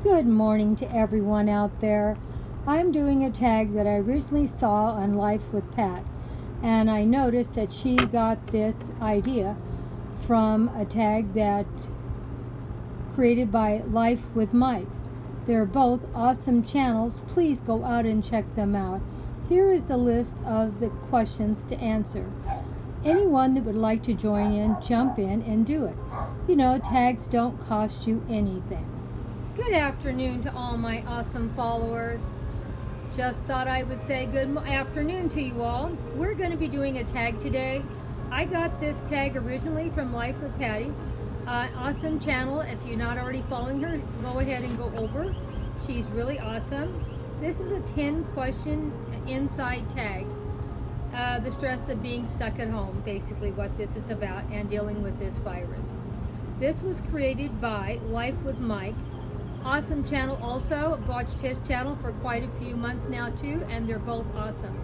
Good morning to everyone out there. I'm doing a tag that I originally saw on Life with Pat, and I noticed that she got this idea from a tag that created by Life with Mike. They're both awesome channels. Please go out and check them out. Here is the list of the questions to answer. Anyone that would like to join in, jump in and do it. You know, tags don't cost you anything. Good afternoon to all my awesome followers. Just thought I would say good afternoon to you all. We're going to be doing a tag today. I got this tag originally from Life with Patti. Awesome channel. If you're not already following her, go ahead and go over. She's really awesome. This is a 10-question inside tag. The stress of being stuck at home, basically what this is about, and dealing with this virus. This was created by Life with Mike. Awesome channel also. I've watched his channel for quite a few months now too, and they're both awesome.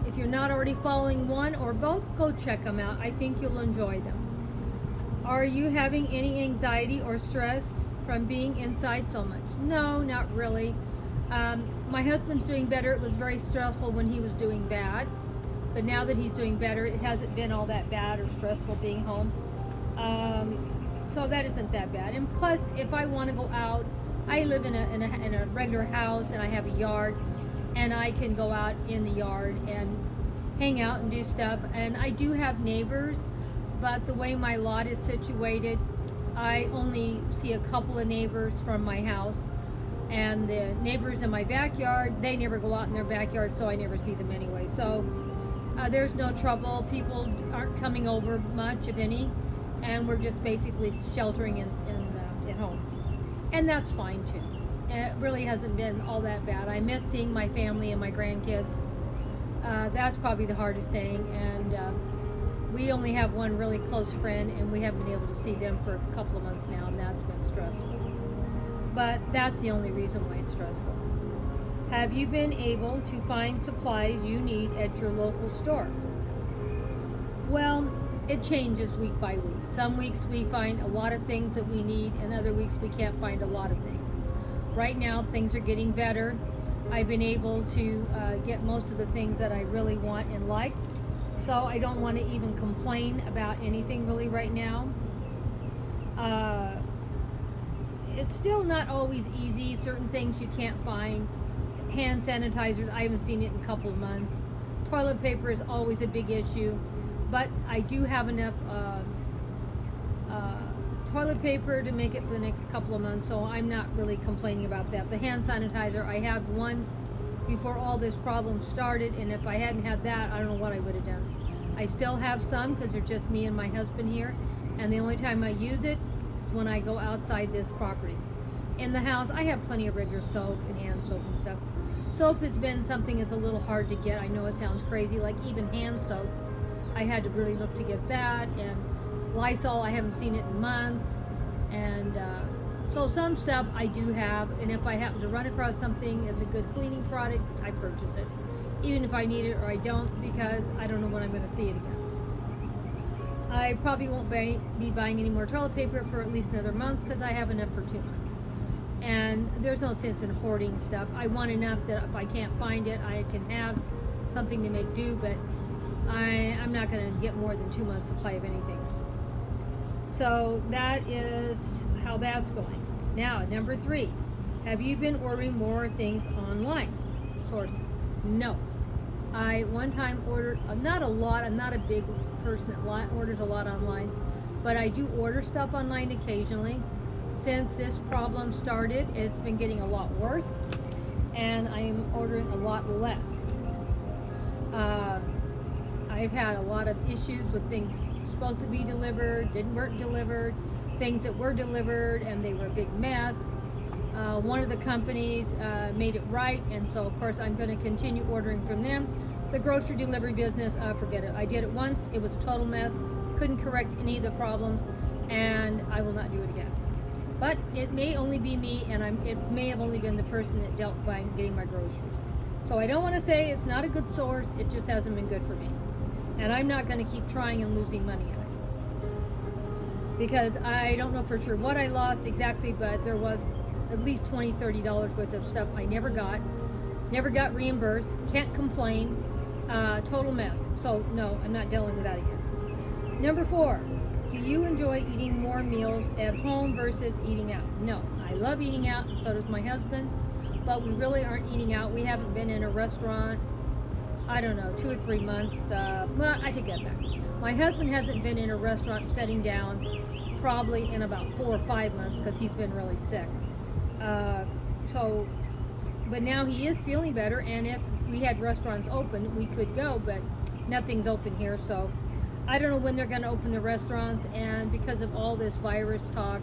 If you're not already following one or both, go check them out. I think you'll enjoy them. Are you having any anxiety or stress from being inside so much? No, not really. My husband's doing better. It was very stressful when he was doing bad, but now that he's doing better, it hasn't been all that bad or stressful being home. So that isn't that bad. And plus, if I want to go out, I live in a regular house and I have a yard, and I can go out in the yard and hang out and do stuff. And I do have neighbors, but the way my lot is situated, I only see a couple of neighbors from my house. And the neighbors in my backyard, they never go out in their backyard, so I never see them anyway. So there's no trouble. People aren't coming over much, if any. And we're just basically sheltering at home, and that's fine too. It really hasn't been all that bad. I miss seeing my family and my grandkids. That's probably the hardest thing, and we only have one really close friend, and we haven't been able to see them for a couple of months now, and that's been stressful. But that's the only reason why it's stressful. Have you been able to find supplies you need at your local store? Well, it changes week by week. Some weeks we find a lot of things that we need, and other weeks we can't find a lot of things. Right now things are getting better. I've been able to get most of the things that I really want and like, so I don't want to even complain about anything really right now. It's still not always easy. Certain things you can't find. Hand sanitizers, I haven't seen it in a couple of months. Toilet paper is always a big issue. But I do have enough toilet paper to make it for the next couple of months, so I'm not really complaining about that. The hand sanitizer, I had one before all this problem started, and if I hadn't had that, I don't know what I would have done. I still have some because they're just me and my husband here, and the only time I use it is when I go outside this property. In the house, I have plenty of regular soap and hand soap and stuff. Soap has been something that's a little hard to get. I know it sounds crazy, like even hand soap. I had to really look to get that, and Lysol, I haven't seen it in months, and so some stuff I do have, and if I happen to run across something that's a good cleaning product, I purchase it, even if I need it or I don't, because I don't know when I'm going to see it again. I probably won't be buying any more toilet paper for at least another month, because I have enough for 2 months, and there's no sense in hoarding stuff. I want enough that if I can't find it, I can have something to make do, but I'm not going to get more than 2 months supply of anything. So that is how that's going. Now, number 3, have you been ordering more things online? Sources. No. I one time ordered, not a lot, I'm not a big person that orders a lot online, but I do order stuff online occasionally. Since this problem started, it's been getting a lot worse, and I'm ordering a lot less. I've had a lot of issues with things supposed to be delivered, weren't delivered, things that were delivered, and they were a big mess. One of the companies made it right, and so of course I'm going to continue ordering from them. The grocery delivery business, forget it. I did it once, it was a total mess, couldn't correct any of the problems, and I will not do it again. But it may only be me, and it may have only been the person that dealt by getting my groceries. So I don't want to say it's not a good source, it just hasn't been good for me. And I'm not going to keep trying and losing money on it. because I don't know for sure what I lost exactly, but there was at least $20-30 worth of stuff I never got reimbursed, can't complain, total mess. So no, I'm not dealing with that again. Number 4, do you enjoy eating more meals at home versus eating out? No, I love eating out, and so does my husband, but we really aren't eating out. We haven't been in a restaurant, I don't know, 2 or 3 months. Well, I take that back. My husband hasn't been in a restaurant sitting down probably in about 4 or 5 months because he's been really sick. But now he is feeling better, and if we had restaurants open, we could go, but nothing's open here, so I don't know when they're going to open the restaurants, and because of all this virus talk,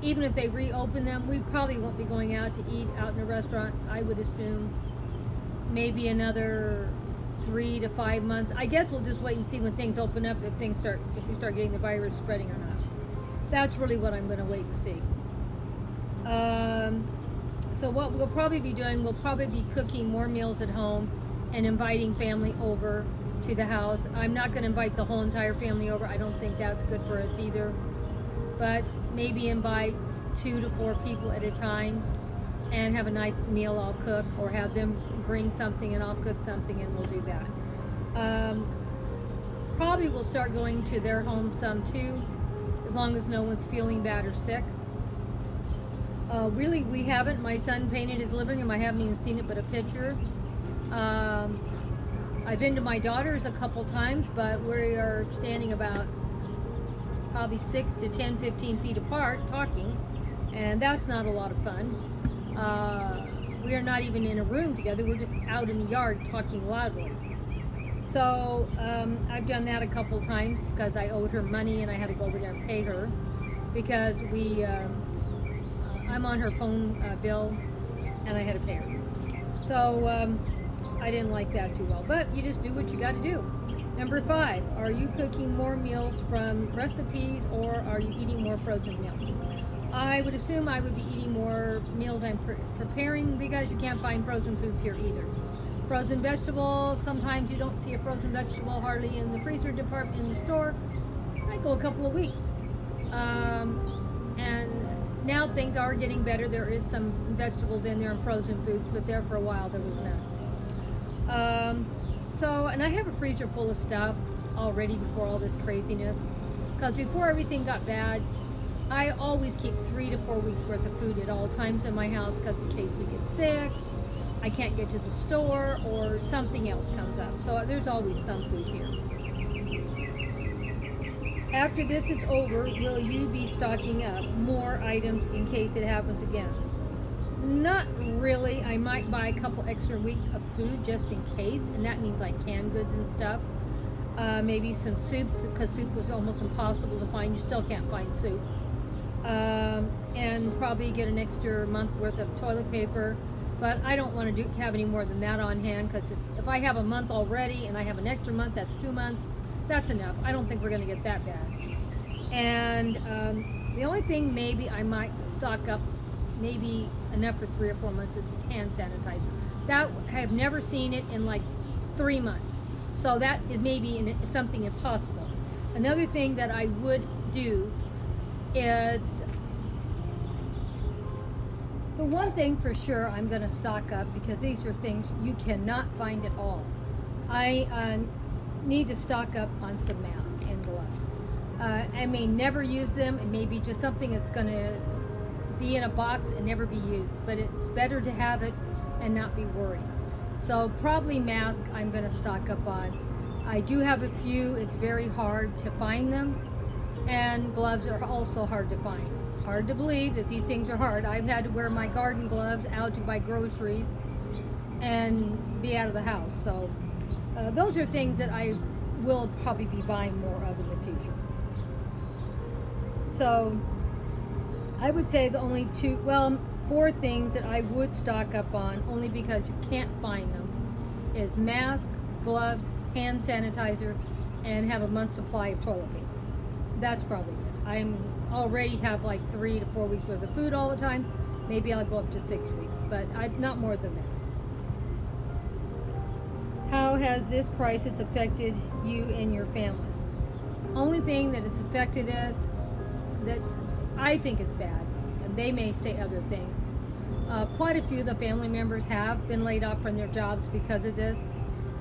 even if they reopen them, we probably won't be going out to eat out in a restaurant. I would assume maybe another 3 to 5 months. I guess we'll just wait and see when things open up, if we start getting the virus spreading or not. That's really what I'm going to wait and see. So what we'll probably be doing, we'll probably be cooking more meals at home and inviting family over to the house. I'm not going to invite the whole entire family over. I don't think that's good for us either. But maybe invite 2 to 4 people at a time and have a nice meal I'll cook, or have them bring something and I'll cook something, and we'll do that. Probably we'll start going to their home some too, as long as no one's feeling bad or sick. Really, we haven't. My son painted his living room. I haven't even seen it but a picture. I've been to my daughter's a couple times, but we are standing about probably 6 to 10, 15 feet apart talking, and that's not a lot of fun. We are not even in a room together. We're just out in the yard talking loudly. So I've done that a couple times because I owed her money and I had to go over there and pay her, because I'm on her phone bill and I had to pay her. So I didn't like that too well, but you just do what you got to do. Number 5, are you cooking more meals from recipes, or are you eating more frozen meals? I would assume I would be eating more meals I'm preparing, because you can't find frozen foods here either. Frozen vegetables, sometimes you don't see a frozen vegetable hardly in the freezer department in the store. I go a couple of weeks. And now things are getting better. There is some vegetables in there and frozen foods, but there for a while there was none. And I have a freezer full of stuff already before all this craziness, because before everything got bad, I always keep 3 to 4 weeks worth of food at all times in my house, because in case we get sick, I can't get to the store, or something else comes up. So there's always some food here. After this is over, will you be stocking up more items in case it happens again? Not really. I might buy a couple extra weeks of food just in case, and that means like canned goods and stuff. Maybe some soups, because soup was almost impossible to find. You still can't find soup. And probably get an extra month worth of toilet paper, but I don't want to have any more than that on hand, because if I have a month already and I have an extra month, that's 2 months. That's enough. I don't think we're going to get that bad. And the only thing maybe I might stock up, maybe enough for 3 or 4 months, is hand sanitizer. That I have never seen it in like 3 months. So that is maybe something impossible. Another thing that I would do is, the one thing for sure I'm going to stock up, because these are things you cannot find at all. I need to stock up on some masks and gloves. I may never use them. It may be just something that's going to be in a box and never be used, but it's better to have it and not be worried. So probably masks I'm going to stock up on. I do have a few. It's very hard to find them, and gloves are also hard to find. Hard to believe that these things are hard. I've had to wear my garden gloves out to buy groceries and be out of the house. So those are things that I will probably be buying more of in the future. So I would say the only 4 things that I would stock up on, only because you can't find them, is mask, gloves, hand sanitizer, and have a month's supply of toilet paper. That's probably it. I already have like 3 to 4 weeks worth of food all the time. Maybe I'll go up to 6 weeks, but not more than that. How has this crisis affected you and your family? Only thing that it's affected us that I think is bad, and they may say other things. Quite a few of the family members have been laid off from their jobs because of this,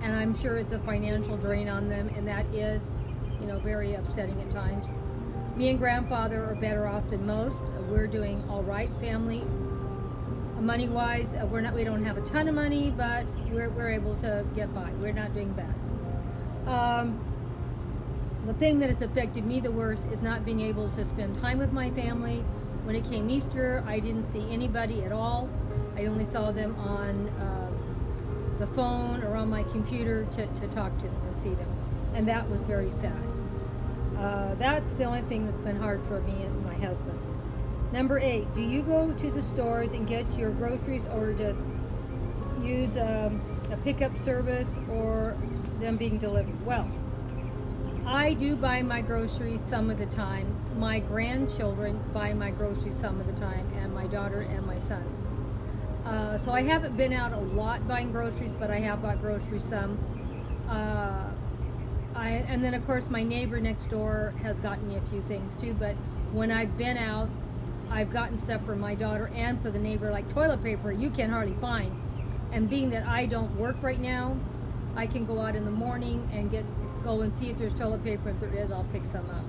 and I'm sure it's a financial drain on them, and that is, very upsetting at times. Me and grandfather are better off than most. We're doing all right, family. Money-wise, we don't have a ton of money, but we're able to get by. We're not doing bad. The thing that has affected me the worst is not being able to spend time with my family. When it came Easter, I didn't see anybody at all. I only saw them on the phone or on my computer to talk to them or see them, and that was very sad. That's the only thing that's been hard for me and my husband. Number 8, do you go to the stores and get your groceries, or just use a pickup service or them being delivered? Well, I do buy my groceries some of the time. My grandchildren buy my groceries some of the time, and my daughter and my sons. So I haven't been out a lot buying groceries, but I have bought groceries some. And then of course my neighbor next door has gotten me a few things too, but when I've been out, I've gotten stuff for my daughter and for the neighbor, like toilet paper you can hardly find. And being that I don't work right now, I can go out in the morning and go and see if there's toilet paper. If there is, I'll pick some up.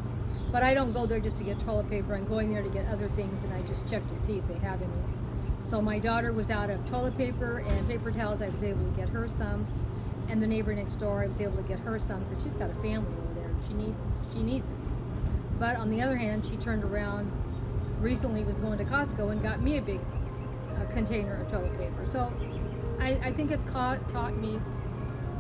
But I don't go there just to get toilet paper. I'm going there to get other things, and I just check to see if they have any. So my daughter was out of toilet paper and paper towels. I was able to get her some. And the neighbor next door, I was able to get her some, because she's got a family over there. She needs it. But on the other hand, she turned around recently, was going to Costco and got me a big container of toilet paper. So I think it's taught me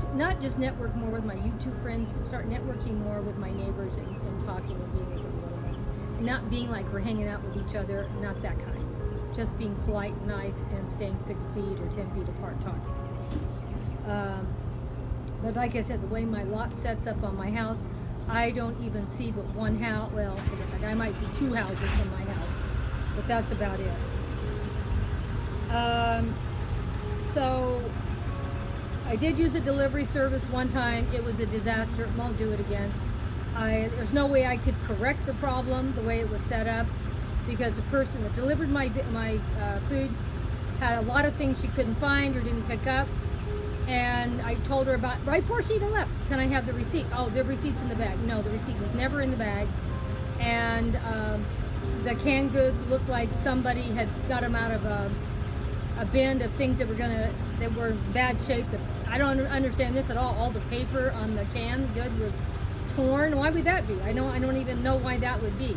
to not just network more with my YouTube friends, to start networking more with my neighbors and talking and being with them a little bit. And not being like we're hanging out with each other, not that kind. Just being polite, nice, and staying 6 feet or 10 feet apart talking. But like I said, the way my lot sets up on my house, I don't even see but one house. Well, I might see 2 houses from my house, but that's about it. So I did use a delivery service one time. It was a disaster. Won't do it again. There's no way I could correct the problem the way it was set up, because the person that delivered my food had a lot of things she couldn't find or didn't pick up. And I told her about, right before she even left, can I have the receipt? Oh, the receipt's in the bag. No, the receipt was never in the bag. And the canned goods looked like somebody had got them out of a bin of things that were in bad shape. I don't understand this at all. All the paper on the canned good was torn. Why would that be? I don't even know why that would be.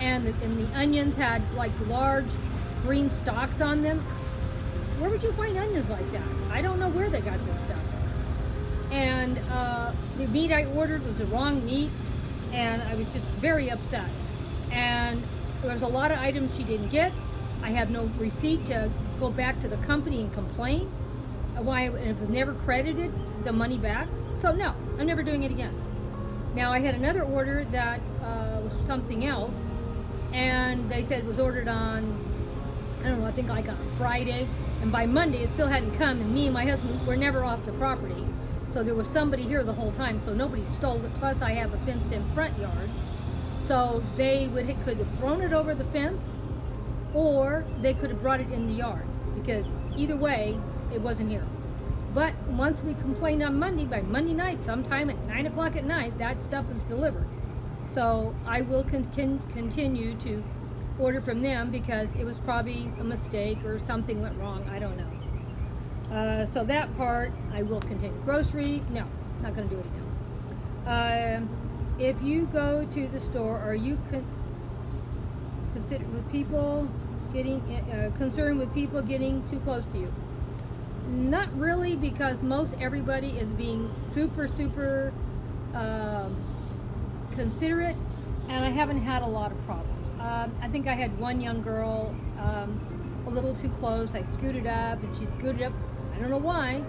And the onions had like large green stalks on them. Where would you find onions like that? I don't know where they got this stuff. And the meat I ordered was the wrong meat, and I was just very upset. And there was a lot of items she didn't get. I have no receipt to go back to the company and complain. Why, if it was never credited, the money back. So no, I'm never doing it again. Now I had another order that was something else, and they said it was ordered on, I don't know, I think like on Friday. And by Monday, it still hadn't come, and me and my husband were never off the property. So there was somebody here the whole time, so nobody stole it. Plus, I have a fenced-in front yard. So they could have thrown it over the fence, or they could have brought it in the yard, because either way, it wasn't here. But once we complained on Monday, by Monday night, sometime at 9 o'clock at night, that stuff was delivered. So I will continue to order from them, because it was probably a mistake or something went wrong. I don't know. So that part I will continue. Grocery, no, not going to do it again. If you go to the store, are you concerned with people getting too close to you? Not really, because most everybody is being super considerate, and I haven't had a lot of problems. I think I had one young girl a little too close. I scooted up, and she scooted up, I don't know why,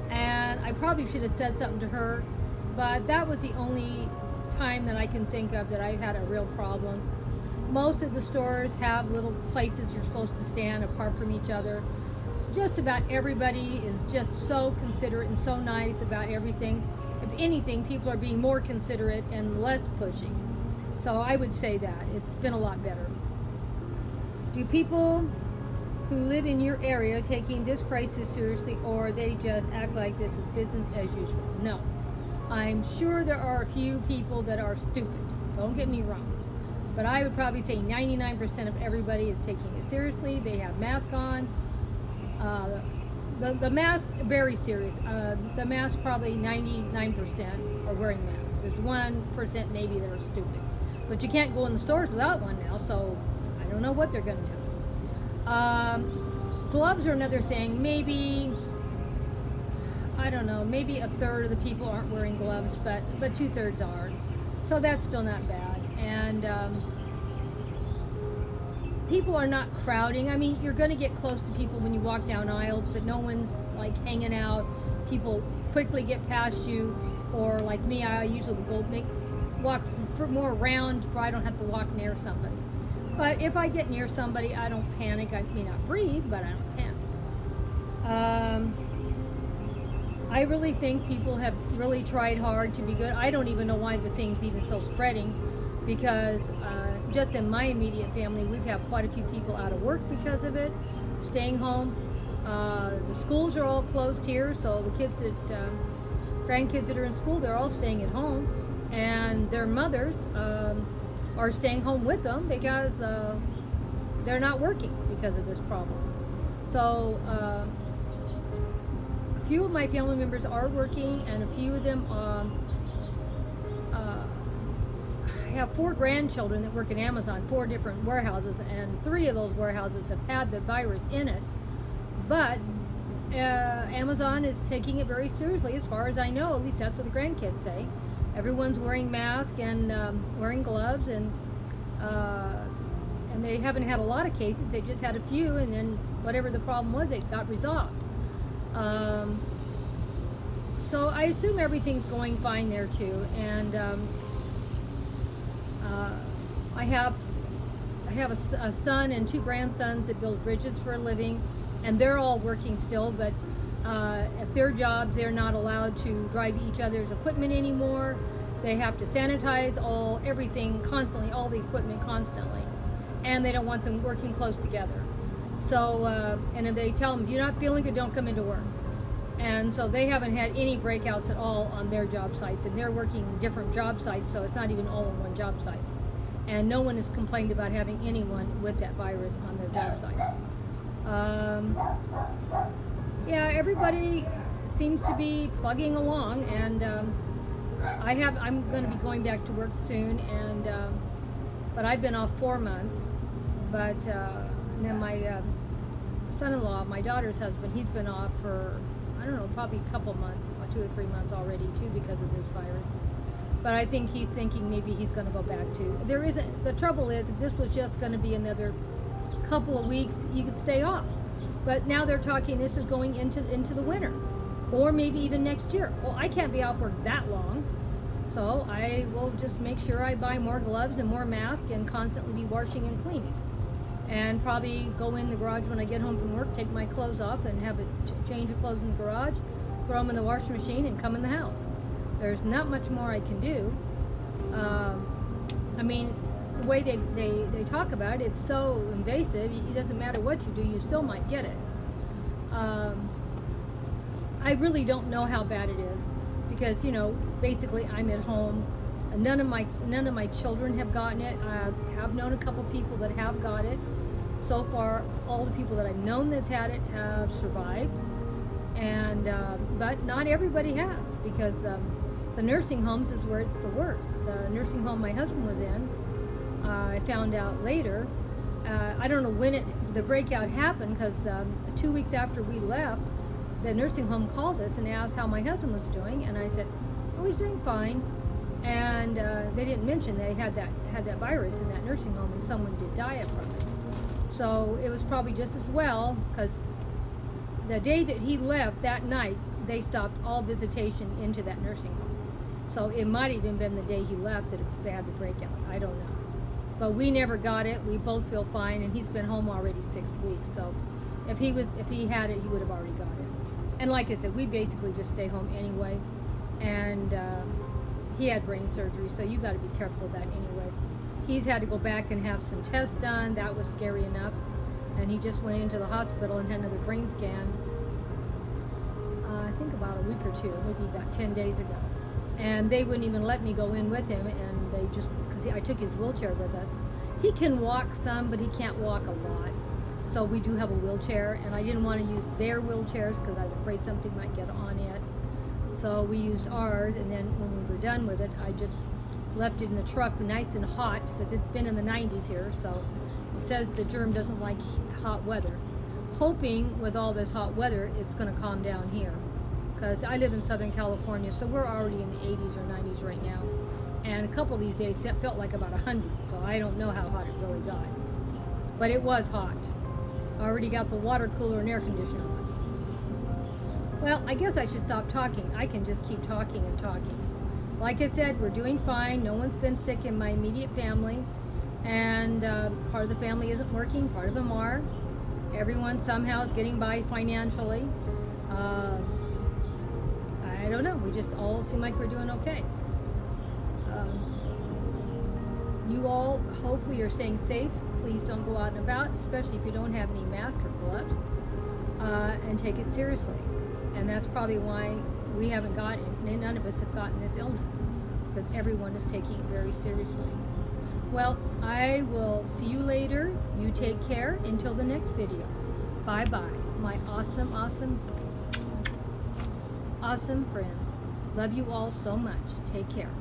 and I probably should have said something to her, but that was the only time that I can think of that I've had a real problem. Most of the stores have little places you're supposed to stand apart from each other. Just about everybody is just so considerate and so nice about everything. If anything, people are being more considerate and less pushing. So I would say that it's been a lot better. Do people who live in your area taking this crisis seriously, or they just act like this is business as usual? No. I'm sure there are a few people that are stupid. Don't get me wrong. But I would probably say 99% of everybody is taking it seriously. They have masks on. The mask, very serious. The mask, probably 99% are wearing masks. There's 1% maybe that are stupid. But you can't go in the stores without one now, so I don't know what they're going to do. Gloves are another thing. Maybe, I don't know, maybe a third of the people aren't wearing gloves, but 2/3 are. So that's still not bad. And people are not crowding. I mean, you're going to get close to people when you walk down aisles, but no one's like hanging out. People quickly get past you, or like me, I usually go walk for more around, so I don't have to walk near somebody. But if I get near somebody, I don't panic. I may not breathe, but I don't panic. I really think people have really tried hard to be good. I don't even know why the thing's even still spreading, because just in my immediate family, we've had quite a few people out of work because of it, staying home. The schools are all closed here, so the kids that, grandkids that are in school, they're all staying at home, and their mothers are staying home with them because they're not working because of this problem. So a few of my family members are working, and a few of them I have 4 grandchildren that work at Amazon, 4 different warehouses, and 3 of those warehouses have had the virus in it. But Amazon is taking it very seriously, as far as I know. At least that's what the grandkids say. Everyone's wearing masks and wearing gloves, and they haven't had a lot of cases. They just had a few, and then whatever the problem was, it got resolved. So I assume everything's going fine there too. And I have a son and 2 grandsons that build bridges for a living, and they're all working still, but at their jobs they're not allowed to drive each other's equipment anymore. They have to sanitize everything constantly, all the equipment constantly, and they don't want them working close together. So and if they tell them, if you're not feeling good, don't come into work. And so they haven't had any breakouts at all on their job sites, and they're working different job sites, so it's not even all in one job site. And no one has complained about having anyone with that virus on their job sites. Yeah, everybody seems to be plugging along, and I'm going to be going back to work soon, and but I've been off 4 months. But then my son-in-law, my daughter's husband, he's been off for, I don't know, probably a couple months, 2 or 3 months already too, because of this virus. But I think he's thinking maybe he's going to go back to. The trouble is, if this was just going to be another couple of weeks, you could stay off. But now they're talking this is going into the winter, or maybe even next year. Well, I can't be off work that long, so I will just make sure I buy more gloves and more masks and constantly be washing and cleaning. And probably go in the garage when I get home from work, take my clothes off and have a change of clothes in the garage, throw them in the washing machine, and come in the house. There's not much more I can do. I mean, the way they talk about it, it's so invasive. It doesn't matter what you do, you still might get it. I really don't know how bad it is, because basically I'm at home. None of my children have gotten it. I have known a couple people that have got it. So far, all the people that I've known that's had it have survived, and but not everybody has, because the nursing homes is where it's the worst. The nursing home my husband was in, I found out later. I don't know when the breakout happened, because 2 weeks after we left, the nursing home called us and asked how my husband was doing, and I said, "Oh, he's doing fine." And they didn't mention they had that virus in that nursing home, and someone did die from it. So it was probably just as well, because the day that he left, that night, they stopped all visitation into that nursing home. So it might have even been the day he left that they had the breakout. I don't know. But we never got it. We both feel fine, and he's been home already 6 weeks. So if he had it, he would have already got it. And like I said, we basically just stay home anyway. And he had brain surgery, so you got to be careful of that anyway. He's had to go back and have some tests done. That was scary enough. And he just went into the hospital and had another brain scan, I think about a week or two, maybe about 10 days ago. And they wouldn't even let me go in with him, and they just, because I took his wheelchair with us. He can walk some, but he can't walk a lot. So we do have a wheelchair, and I didn't want to use their wheelchairs because I was afraid something might get on it. So we used ours, and then when we were done with it, I just left it in the truck nice and hot, because it's been in the 90s here, so it says the germ doesn't like hot weather. Hoping with all this hot weather, it's going to calm down here. Because I live in Southern California, so we're already in the 80s or 90s right now. And a couple of these days, it felt like about 100, so I don't know how hot it really got. But it was hot. I already got the water cooler and air conditioner on. Well, I guess I should stop talking. I can just keep talking and talking. Like I said, we're doing fine. No one's been sick in my immediate family. And part of the family isn't working, part of them are. Everyone somehow is getting by financially. I don't know, we just all seem like we're doing okay. You all hopefully are staying safe. Please don't go out and about, especially if you don't have any mask or gloves, and take it seriously. And that's probably why we haven't gotten it, none of us have gotten this illness, because everyone is taking it very seriously. Well, I will see you later. You take care until the next video. Bye-bye, my awesome, awesome, awesome friends. Love you all so much. Take care.